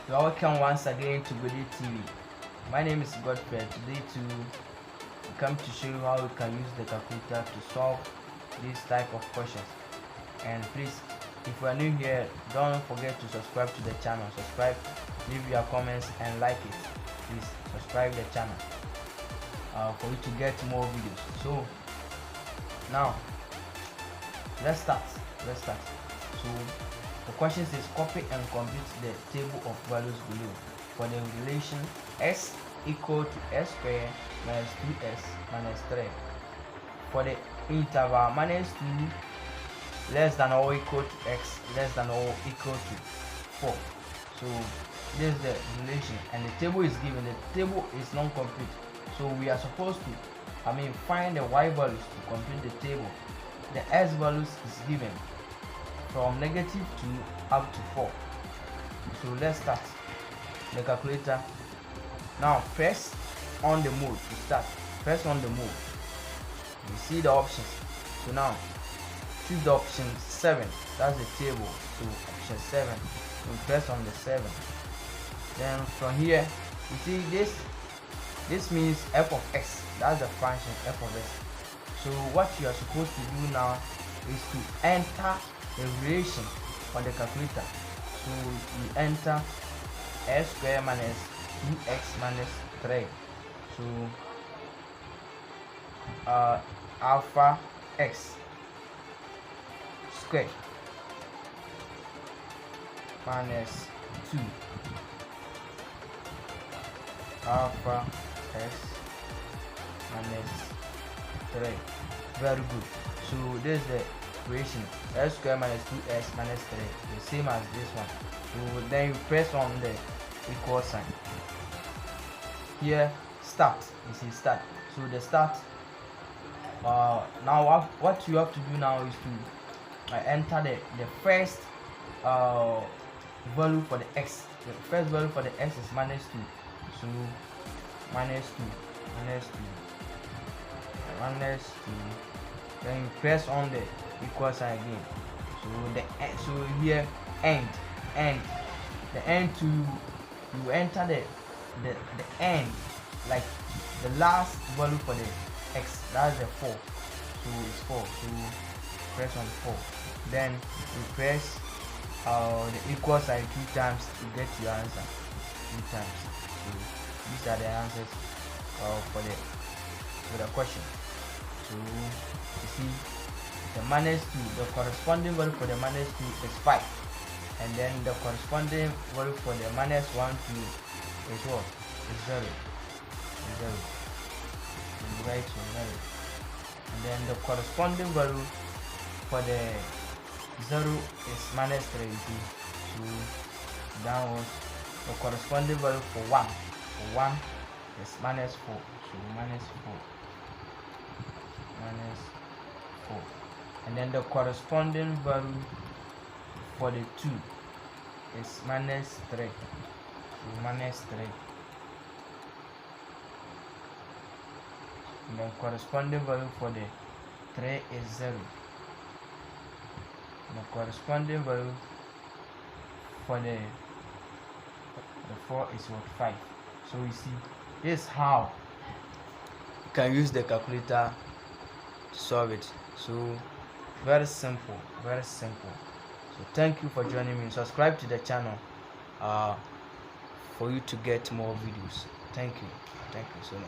You are welcome once again to Godey TV. My name is Godey. Today we come to show you how you can use the calculator to solve this type of questions. And please, if you are new here, don't forget to subscribe to the channel. Subscribe, leave your comments and like it. Please subscribe the channel for you to get more videos. So now let's start. So the question says copy and complete the table of values below for the relation s equal to s squared minus 2s minus 3 for the interval minus 2 less than or equal to x less than or equal to 4. So this is the relation and the table is given. The table is non-complete, so we are supposed to find the y values to complete the table. The s values is given from negative 2 up to 4. So let's start the calculator. Now press on the mode to start. Press on the mode. You see the options. So now choose the option 7. That's the table. So option 7. You press on the 7. Then from here you see this means f of x. That's the function f of x. So what you are supposed to do now is to enter the relation on the calculator. So you enter s squared minus 2x minus 3. So alpha x squared minus 2 alpha x minus 3. Very good. So this is the equation s squared minus 2s minus 3, the same as this one. So then you press on the equal sign. Here start. You see start. So the start. Now what you have to do now is to enter the first value for the x. The first value for the x is minus 2. So minus 2. Then you press on the equal sign again. So here end the end to you enter the end, like the last value for the x. That's the 4. So it's 4. So press on 4. Then you press the equal sign 2 times to get your answer. 2 times. So these are the answers for the question. So you see the minus 2, the corresponding value for the minus 2 is 5, and then the corresponding value for the minus 1 2 is what? Is 0. So write 0. And then the corresponding value for the 0 is minus 3. So downwards, the corresponding value for 1 is minus 4. So minus 4. And then the corresponding value for the 2 is minus 3. So minus 3. And then corresponding value for the 3 is 0. And the corresponding value for the 4 is what? 5. So you see, this is how you can use the calculator to solve it. So very simple. So thank you for joining me. Subscribe to the channel for you to get more videos. Thank you so much.